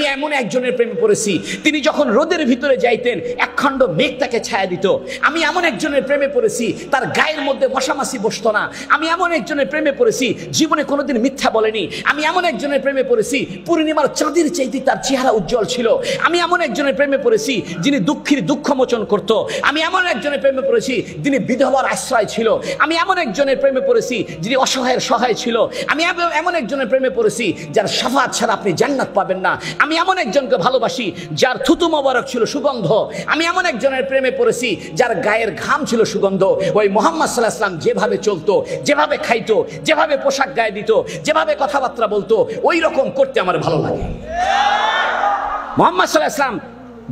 আমি এমন একজনের প্রেমে পড়েছি, তিনি যখন রোদের ভিতরে যাইতেন একখণ্ড মেঘ তাকে ছায়া দিত। আমি এমন একজনের প্রেমে পড়েছি, তার গায়ের মধ্যে মশামাছি বসতো না। আমি এমন একজনের প্রেমে পড়েছি, জীবনে কোনোদিন মিথ্যা বলেনি। আমি এমন একজনের প্রেমে পড়েছি, পূর্ণিমার চাঁদের চাইতে তার চেহারা উজ্জ্বল ছিল। আমি এমন একজনের প্রেমে পড়েছি, যিনি দুঃখীর দুঃখ মোচন করত। আমি এমন একজনের প্রেমে পড়েছি, যিনি বিধবার আশ্রয় ছিল। আমি এমন একজনের প্রেমে পড়েছি, যিনি অসহায়ের সহায় ছিল। আমি এমন একজনের প্রেমে পড়েছি, যার শাফাত ছাড়া আপনি জান্নাত পাবেন না। আমি এমন একজনকে ভালোবাসি, যার থুতু মোবারক ছিল সুগন্ধ। আমি এমন একজনের প্রেমে পড়েছি, যার গায়ের ঘাম ছিল সুগন্ধ। ওই মুহাম্মদ সাল্লাল্লাহু আলাইহি ওয়াসাল্লাম যেভাবে চলতো, যেভাবে খাইতো, যেভাবে পোশাক গায়ে দিত, যেভাবে কথাবার্তা বলতো, ওই রকম করতে আমার ভালো লাগে। মুহাম্মদ সাল্লাল্লাহু আলাইহি ওয়াসাল্লাম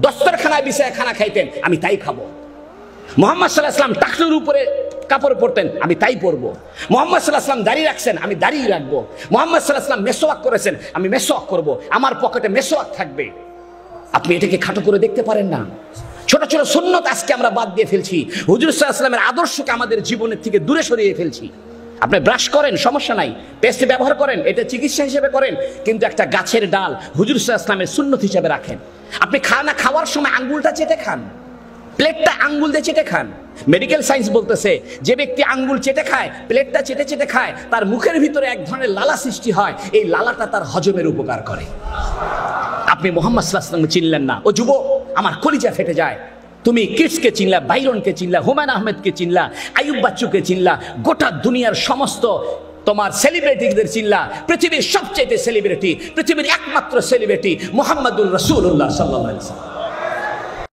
দস্তরখানায় বিছায় খানা খাইতেন, আমি তাই খাবো। মুহাম্মদ সাল্লাল্লাহু আলাইহি ওয়াসাল্লাম টাকনুর উপরে কাপড় পরতেন, আমি তাই পরবো। মুহাম্মদ সাল্লাল্লাহু আলাইহি ওয়াসাল্লাম দাড়ি রাখছেন, আমি দাড়ি রাখবো। মুহাম্মদ সাল্লাল্লাহু আলাইহি ওয়াসাল্লাম মেসওয়াক করেছেন, আমি মেসওয়াক করব। আমার পকেটে মেসওয়াক থাকবে। আপনি এটাকে খাটো করে দেখতে পারেন না? ছোট ছোট সুন্নত আজকে আমরা বাদ দিয়ে ফেলছি। হুজুর সাল্লাল্লাহু আলাইহি ওয়াসাল্লামের আদর্শকে আমাদের জীবনের থেকে দূরে সরিয়ে ফেলছি। আপনি ব্রাশ করেন, সমস্যা নাই, পেস্ট ব্যবহার করেন, এটা চিকিৎসা হিসেবে করেন, কিন্তু একটা গাছের ডাল হুজুর সাল্লাল্লাহু আলাইহি ওয়াসাল্লামের সুন্নত হিসেবে রাখেন। আপনি খানা খাওয়ার সময় আঙ্গুলটা চেটে খান, প্লেটটা আঙ্গুল দিয়ে চেটে খান। মেডিকেল সায়েন্স বলতেছে, যে ব্যক্তি আঙ্গুল চেটে খায়, প্লেটটা চেটে চেটে খায়, তার মুখের ভিতরে এক ধরনের লালা সৃষ্টি হয়। এই লালাটা তার হজমের উপকার করে। আপনি মুহাম্মদ সাল্লাল্লাহু আলাইহি ওয়াসাল্লাম চিনলেন না। ও যুবক, আমার কলিজা ফেটে যায়। তুমি কিডসকে চিনলা, বাইরনকে চিনলা, হুমায়ুন আহমেদকে চিনলা, আইয়ুব বাচ্চুকে চিনলা, গোটা দুনিয়ার সমস্ত তোমার সেলিব্রিটিদের চিনলা। পৃথিবীর সবচেয়ে সেলিব্রিটি, পৃথিবীর একমাত্র সেলিব্রিটি মুহাম্মাদুর রাসূলুল্লাহ সাল্লাল্লাহু আলাইহি ওয়াসাল্লাম।